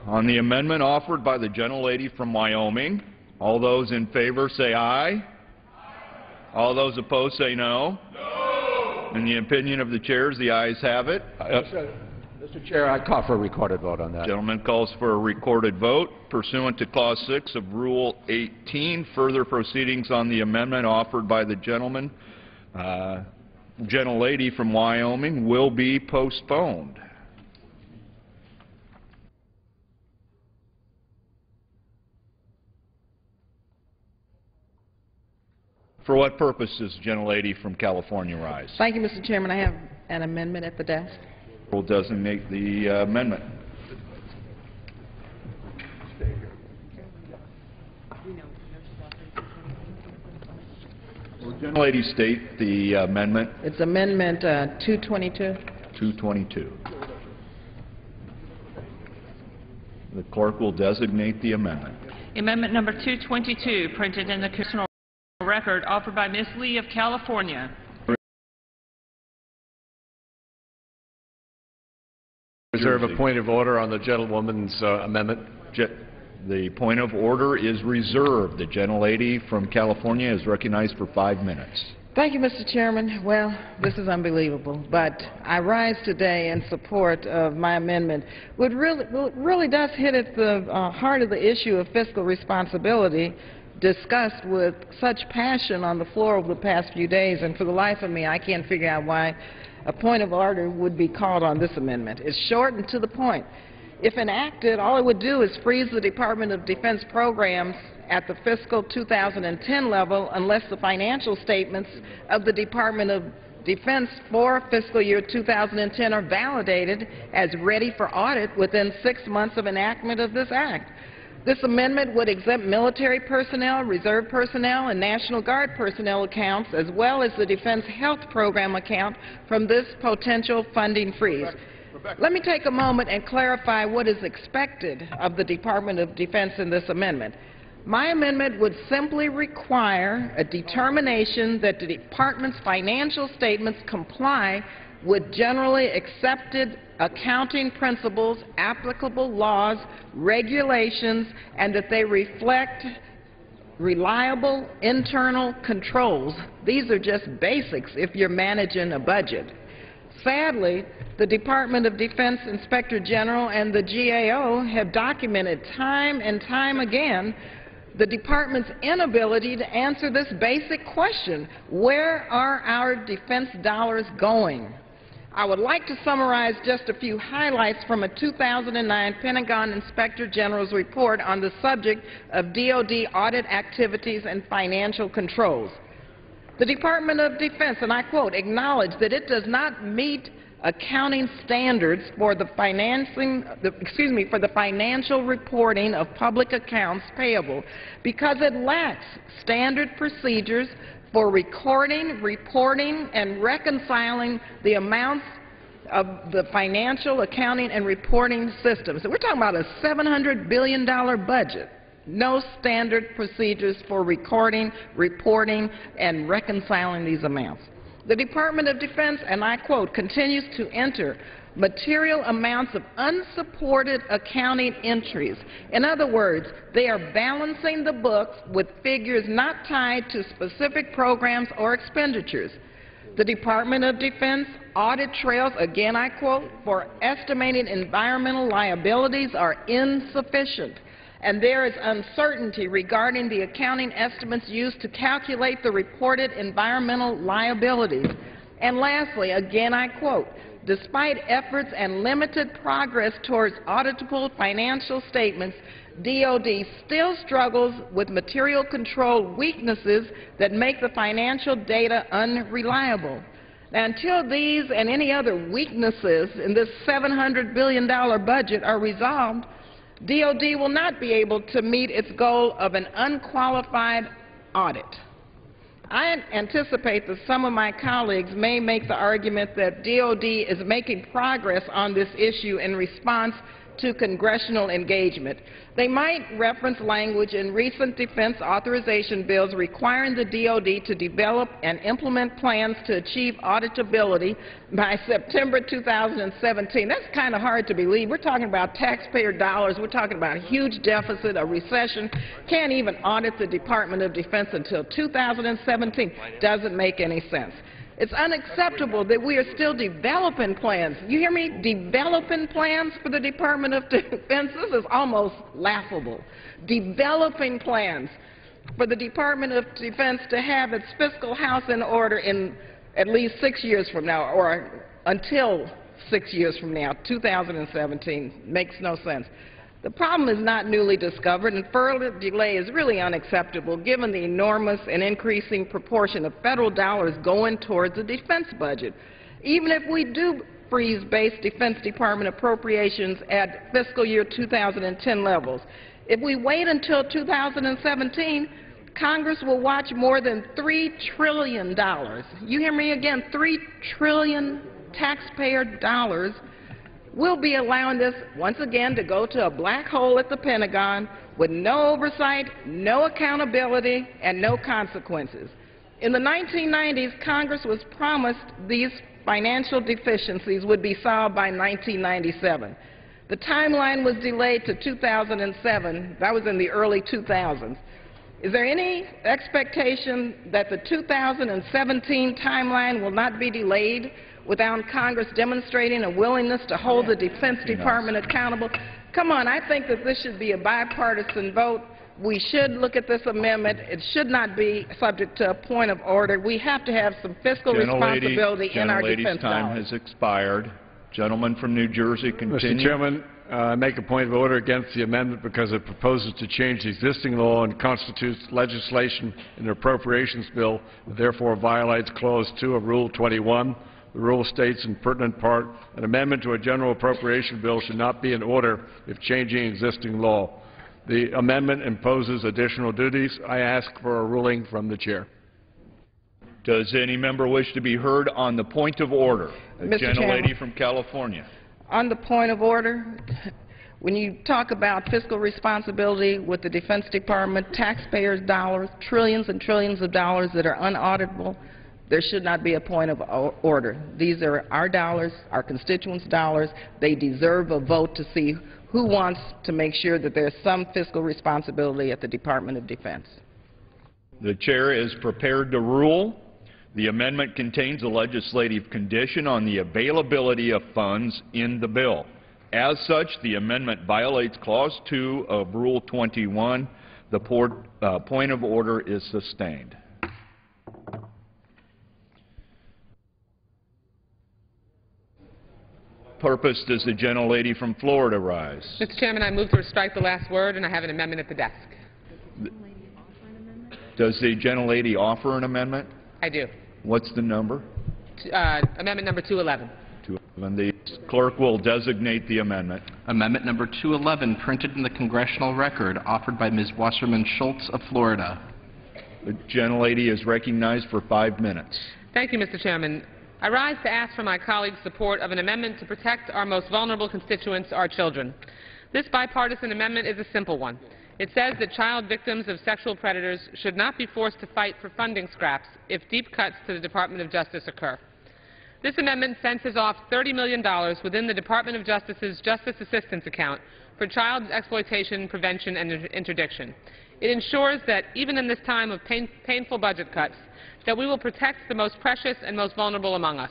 On the amendment offered by the gentlelady from Wyoming, all those in favor say aye. All those opposed say no. In the opinion of the chairs, the ayes have it. Mr. Chair, I call for a recorded vote on that. Gentleman calls for a recorded vote. Pursuant to Clause 6 of Rule 18, further proceedings on the amendment offered by the gentlelady from Wyoming will be postponed. For what purpose does the gentlelady from California rise? Thank you, Mr. Chairman. I have an amendment at the desk. Will designate the amendment. Will the gentlelady state the amendment? It's Amendment 222. 222. The clerk will designate the amendment. Amendment number 222, printed in the Congressional Record, offered by Ms. Lee of California. Reserve a point of order on the gentlewoman's amendment. The point of order is reserved. The gentlelady from California is recognized for 5 minutes. Thank you, Mr. Chairman. Well, this is unbelievable, but I rise today in support of my amendment. What really does hit at the heart of the issue of fiscal responsibility, discussed with such passion on the floor over the past few days, and for the life of me, I can't figure out why a point of order would be called on this amendment. It's short and to the point. If enacted, all it would do is freeze the Department of Defense programs at the fiscal 2010 level unless the financial statements of the Department of Defense for fiscal year 2010 are validated as ready for audit within 6 months of enactment of this act. This amendment would exempt military personnel, reserve personnel, and National Guard personnel accounts, as well as the Defense Health Program account, from this potential funding freeze. Let me take a moment and clarify what is expected of the Department of Defense in this amendment. My amendment would simply require a determination that the Department's financial statements comply with generally accepted accounting principles, applicable laws, regulations, and that they reflect reliable internal controls. These are just basics if you're managing a budget. Sadly, the Department of Defense Inspector General and the GAO have documented time and time again the Department's inability to answer this basic question: where are our defense dollars going? I would like to summarize just a few highlights from a 2009 Pentagon Inspector General's report on the subject of DoD audit activities and financial controls. The Department of Defense, and I quote, acknowledged that it does not meet accounting standards for the financial reporting of public accounts payable because it lacks standard procedures for recording, reporting, and reconciling the amounts of the financial accounting and reporting systems. So we're talking about a $700 billion budget. No standard procedures for recording, reporting, and reconciling these amounts. The Department of Defense, and I quote, continues to enter material amounts of unsupported accounting entries. In other words, they are balancing the books with figures not tied to specific programs or expenditures. The Department of Defense audit trails, again I quote, for estimating environmental liabilities are insufficient, and there is uncertainty regarding the accounting estimates used to calculate the reported environmental liabilities. And lastly, again I quote, despite efforts and limited progress towards auditable financial statements, DoD still struggles with material control weaknesses that make the financial data unreliable. Now, until these and any other weaknesses in this $700 billion budget are resolved, DoD will not be able to meet its goal of an unqualified audit. I anticipate that some of my colleagues may make the argument that DoD is making progress on this issue in response to congressional engagement. They might reference language in recent defense authorization bills requiring the DoD to develop and implement plans to achieve auditability by September 2017. That's kind of hard to believe. We're talking about taxpayer dollars. We're talking about a huge deficit, a recession. Can't even audit the Department of Defense until 2017. Doesn't make any sense. It's unacceptable that we are still developing plans. You hear me? Developing plans for the Department of Defense? This is almost laughable. Developing plans for the Department of Defense to have its fiscal house in order in at least 6 years from now, or until 6 years from now, 2017. Makes no sense. The problem is not newly discovered, and further delay is really unacceptable given the enormous and increasing proportion of federal dollars going towards the defense budget. Even if we do freeze base Defense Department appropriations at fiscal year 2010 levels, if we wait until 2017, Congress will watch more than $3 trillion. You hear me again, $3 trillion taxpayer dollars. We'll be allowing this, once again, to go to a black hole at the Pentagon with no oversight, no accountability, and no consequences. In the 1990s, Congress was promised these financial deficiencies would be solved by 1997. The timeline was delayed to 2007. That was in the early 2000s. Is there any expectation that the 2017 timeline will not be delayed without Congress demonstrating a willingness to hold the Defense Department accountable? Come on, I think that this should be a bipartisan vote. We should look at this amendment. It should not be subject to a point of order. We have to have some fiscal responsibility in our defense dollars. Time has expired. Gentleman from New Jersey, continue. Mr. Chairman, make a point of order against the amendment because it proposes to change the existing law and constitutes legislation in an appropriations bill, and therefore violates Clause 2 of Rule 21. The rule states in pertinent part, an amendment to a general appropriation bill should not be in order if changing existing law. The amendment imposes additional duties. I ask for a ruling from the chair. Does any member wish to be heard on the point of order? The gentlelady from California. On the point of order, when you talk about fiscal responsibility with the Defense Department, taxpayers' dollars, trillions and trillions of dollars that are unauditable, there should not be a point of order. These are our dollars, our constituents' dollars. They deserve a vote to see who wants to make sure that there's some fiscal responsibility at the Department of Defense. The chair is prepared to rule. The amendment contains a legislative condition on the availability of funds in the bill. As such, the amendment violates Clause 2 of Rule 21. The point of order is sustained. Purpose does the gentlelady from Florida rise? Mr. Chairman, I move to strike the last word, and I have an amendment at the desk. Does the gentlelady offer an amendment? I do. What's the number? Amendment number 211. 211. The clerk will designate the amendment. Amendment number 211, printed in the congressional record, offered by Ms. Wasserman Schultz of Florida. The gentlelady is recognized for 5 minutes. Thank you, Mr. Chairman. I rise to ask for my colleagues' support of an amendment to protect our most vulnerable constituents, our children. This bipartisan amendment is a simple one. It says that child victims of sexual predators should not be forced to fight for funding scraps if deep cuts to the Department of Justice occur. This amendment fences off $30 million within the Department of Justice's Justice Assistance account for child exploitation, prevention, and interdiction. It ensures that even in this time of painful budget cuts, that we will protect the most precious and most vulnerable among us.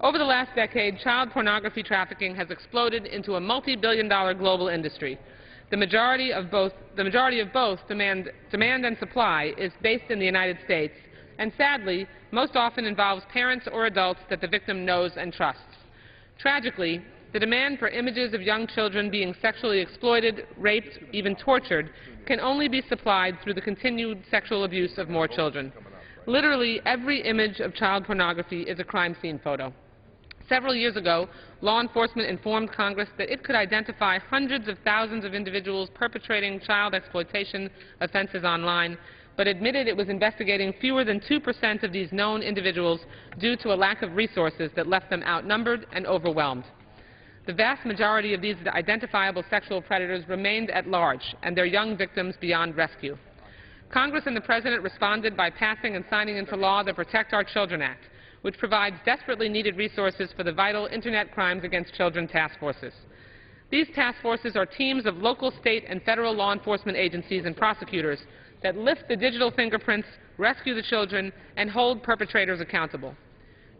Over the last decade, child pornography trafficking has exploded into a multi-billion-dollar global industry. The majority of both demand and supply is based in the United States, and sadly, most often involves parents or adults that the victim knows and trusts. Tragically, the demand for images of young children being sexually exploited, raped, even tortured, can only be supplied through the continued sexual abuse of more children. Literally, every image of child pornography is a crime scene photo. Several years ago, law enforcement informed Congress that it could identify hundreds of thousands of individuals perpetrating child exploitation offenses online, but admitted it was investigating fewer than 2% of these known individuals due to a lack of resources that left them outnumbered and overwhelmed. The vast majority of these identifiable sexual predators remained at large, and their young victims beyond rescue. Congress and the President responded by passing and signing into law the Protect Our Children Act, which provides desperately needed resources for the vital Internet Crimes Against Children task forces. These task forces are teams of local, state, and federal law enforcement agencies and prosecutors that lift the digital fingerprints, rescue the children, and hold perpetrators accountable.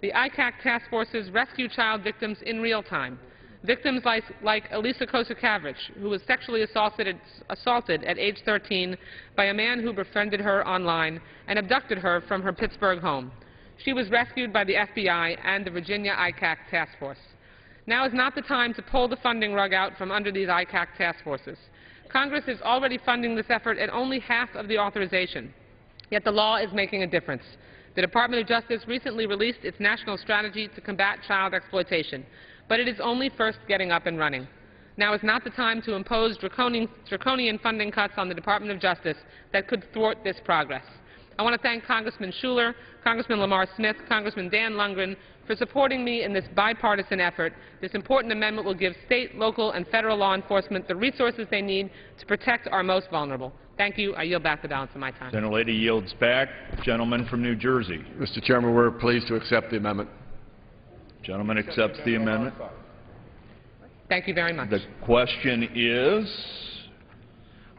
The ICAC task forces rescue child victims in real time. Victims like Elisa Kosakavich, who was sexually assaulted at age 13 by a man who befriended her online and abducted her from her Pittsburgh home. She was rescued by the FBI and the Virginia ICAC task force. Now is not the time to pull the funding rug out from under these ICAC task forces. Congress is already funding this effort at only half of the authorization, yet the law is making a difference. The Department of Justice recently released its national strategy to combat child exploitation, but it is only first getting up and running. Now is not the time to impose draconian funding cuts on the Department of Justice that could thwart this progress. I want to thank Congressman Schuler, Congressman Lamar Smith, Congressman Dan Lundgren for supporting me in this bipartisan effort. This important amendment will give state, local, and federal law enforcement the resources they need to protect our most vulnerable. Thank you. I yield back the balance of my time. Gentlelady yields back. Gentleman from New Jersey. Mr. Chairman, we're pleased to accept the amendment. Gentleman accepts the amendment. Thank you very much. The question is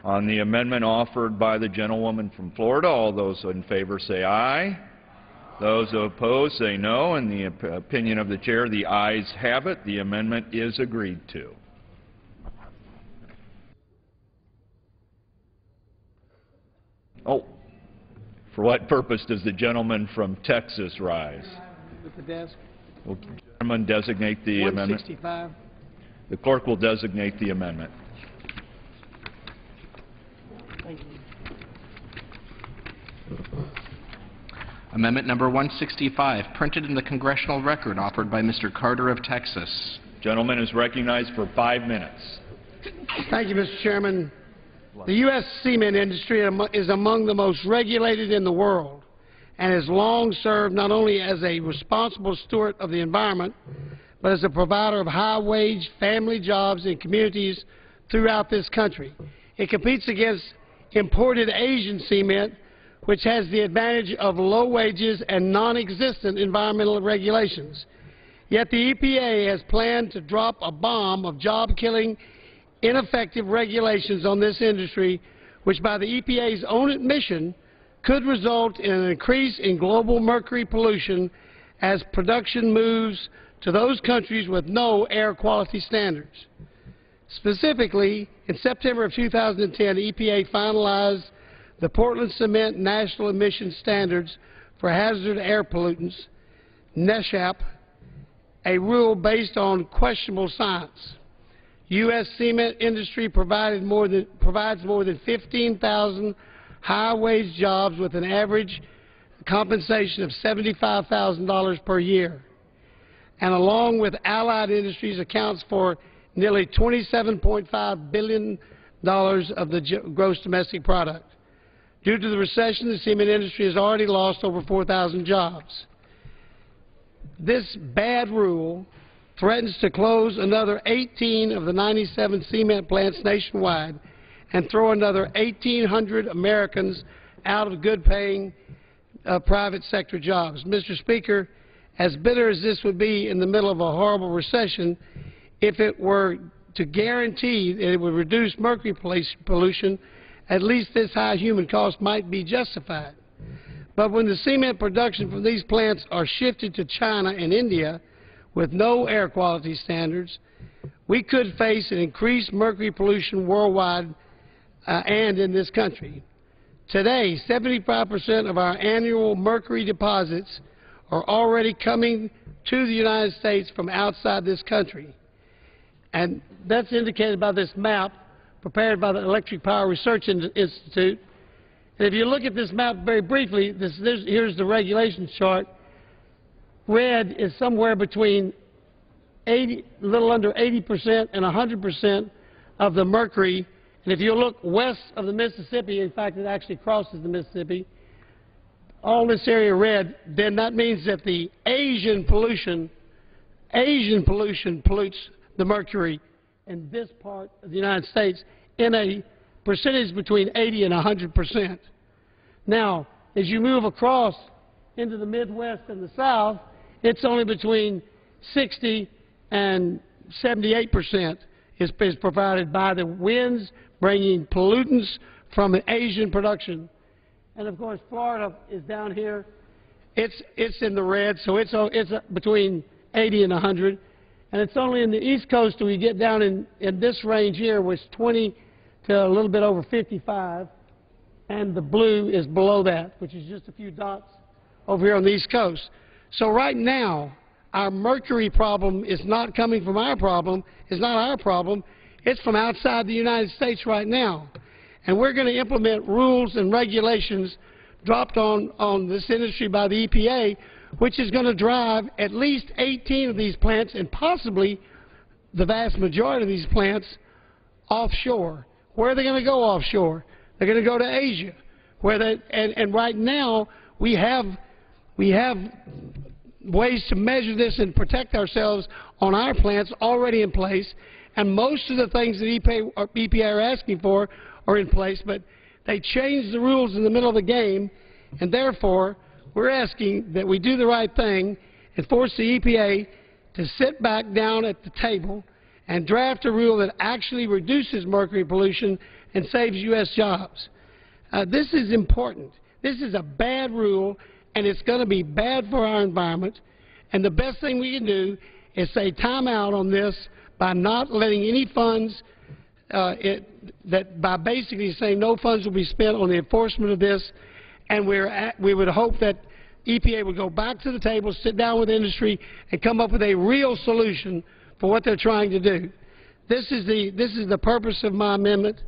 on the amendment offered by the gentlewoman from Florida. All those in favor say aye. Those opposed say no. In the opinion of the chair, the ayes have it. The amendment is agreed to. Oh, for what purpose does the gentleman from Texas rise? With the desk. Will the gentleman designate the amendment? 165. The clerk will designate the amendment. Amendment number 165, printed in the Congressional Record, offered by Mr. Carter of Texas. Gentleman is recognized for 5 minutes. Thank you, Mr. Chairman. The U.S. cement industry is among the most regulated in the world and has long served not only as a responsible steward of the environment, but as a provider of high-wage family jobs in communities throughout this country. It competes against imported Asian cement, which has the advantage of low wages and non-existent environmental regulations. Yet the EPA has planned to drop a bomb of job-killing, ineffective regulations on this industry, which by the EPA's own admission could result in an increase in global mercury pollution as production moves to those countries with no air quality standards. Specifically, in September of 2010, the EPA finalized the Portland Cement National Emission Standards for Hazardous Air Pollutants, NESHAP, a rule based on questionable science. U.S. cement industry provides more than 15,000 high-wage jobs with an average compensation of $75,000 per year, and along with allied industries accounts for nearly $27.5 billion of the gross domestic product. Due to the recession, the cement industry has already lost over 4,000 jobs. This bad rule threatens to close another 18 of the 97 cement plants nationwide and throw another 1,800 Americans out of good-paying private sector jobs. Mr. Speaker, as bitter as this would be in the middle of a horrible recession, if it were to guarantee that it would reduce mercury pollution, at least this high human cost might be justified. But when the cement production from these plants are shifted to China and India with no air quality standards, we could face an increased mercury pollution worldwide and in this country. Today, 75% of our annual mercury deposits are already coming to the United States from outside this country. And that's indicated by this map prepared by the Electric Power Research Institute. And if you look at this map very briefly, here's the regulations chart. Red is somewhere between a little under 80% and 100% of the mercury. And if you look west of the Mississippi, in fact, it actually crosses the Mississippi, all this area red, then that means that the Asian pollution pollutes the mercury in this part of the United States in a percentage between 80 and 100%. Now, as you move across into the Midwest and the South, it's only between 60 and 78% is provided by the winds bringing pollutants from Asian production. And of course, Florida is down here. It's in the red, so it's between 80 and 100. And it's only in the East Coast do we get down in this range here, which is 20 to a little bit over 55. And the blue is below that, which is just a few dots over here on the East Coast. So right now, our mercury problem is not coming from our problem. It's not our problem. It's from outside the United States right now. And we're going to implement rules and regulations dropped on this industry by the EPA, which is going to drive at least 18 of these plants and possibly the vast majority of these plants offshore. Where are they going to go offshore? They're going to go to Asia. And right now we have ways to measure this and protect ourselves on our plants already in place, and most of the things that EPA are asking for are in place, but they changed the rules in the middle of the game, and therefore we're asking that we do the right thing and force the EPA to sit back down at the table and draft a rule that actually reduces mercury pollution and saves U.S. jobs. This is important. This is a bad rule, and it's going to be bad for our environment. And the best thing we can do is say time out on this by not letting any funds, by basically saying no funds will be spent on the enforcement of this. And we would hope that EPA would go back to the table, sit down with industry, and come up with a real solution for what they're trying to do. This is the purpose of my amendment,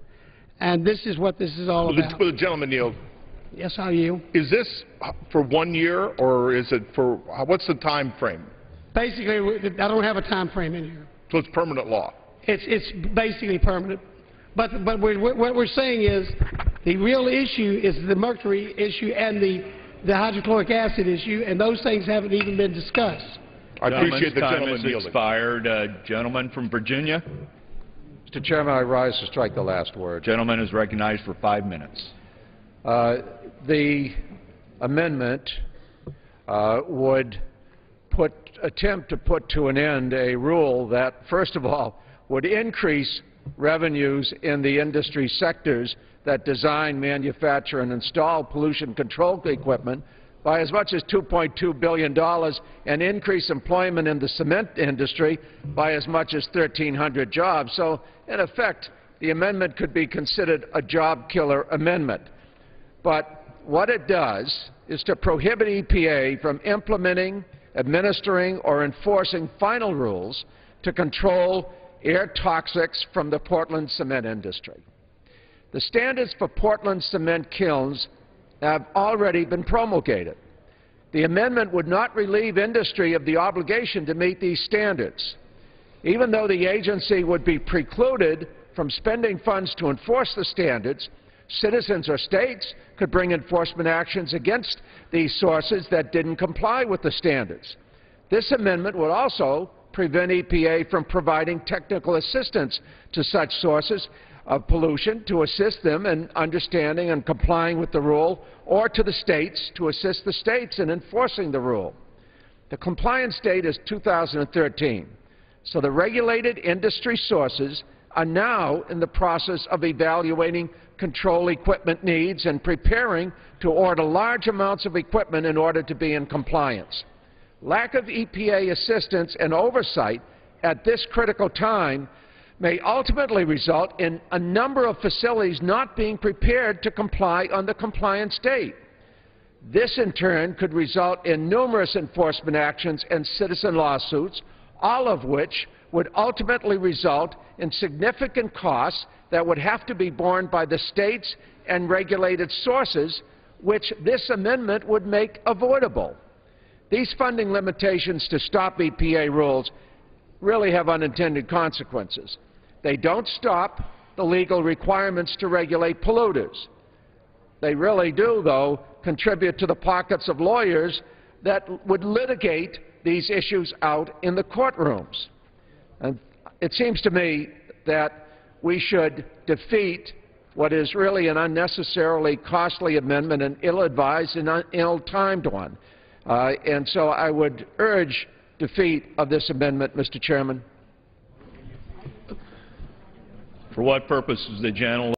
and this is what this is all about. Will the gentleman yield? Yes, I'll yield. Is this for 1 year, or is it for, what's the time frame? Basically, I don't have a time frame in here. So it's permanent law? It's basically permanent. But what we're saying is the real issue is the mercury issue and the hydrochloric acid issue, and those things haven't even been discussed. I appreciate the gentleman has yielding. expired. Gentleman from Virginia. Mr. Chairman, I rise to strike the last word. Gentleman is recognized for 5 minutes. The amendment would attempt to put to an end a rule that, first of all, would increase revenues in the industry sectors that design, manufacture, and install pollution control equipment by as much as $2.2 billion and increase employment in the cement industry by as much as 1,300 jobs. So, in effect, the amendment could be considered a job-killer amendment. But what it does is to prohibit EPA from implementing, administering, or enforcing final rules to control air toxics from the Portland cement industry. The standards for Portland cement kilns have already been promulgated. The amendment would not relieve industry of the obligation to meet these standards. Even though the agency would be precluded from spending funds to enforce the standards, citizens or states could bring enforcement actions against these sources that didn't comply with the standards. This amendment would also prevent EPA from providing technical assistance to such sources of pollution to assist them in understanding and complying with the rule, or to the states to assist the states in enforcing the rule. The compliance date is 2013, so the regulated industry sources are now in the process of evaluating control equipment needs and preparing to order large amounts of equipment in order to be in compliance. Lack of EPA assistance and oversight at this critical time may ultimately result in a number of facilities not being prepared to comply on the compliance date. This, in turn, could result in numerous enforcement actions and citizen lawsuits, all of which would ultimately result in significant costs that would have to be borne by the states and regulated sources, which this amendment would make avoidable. These funding limitations to stop EPA rules really have unintended consequences. They don't stop the legal requirements to regulate polluters. They really do, though, contribute to the pockets of lawyers that would litigate these issues out in the courtrooms. And it seems to me that we should defeat what is really an unnecessarily costly amendment, an ill-advised and ill-timed one. And so I would urge defeat of this amendment, Mr. Chairman. For what purpose is the gentleman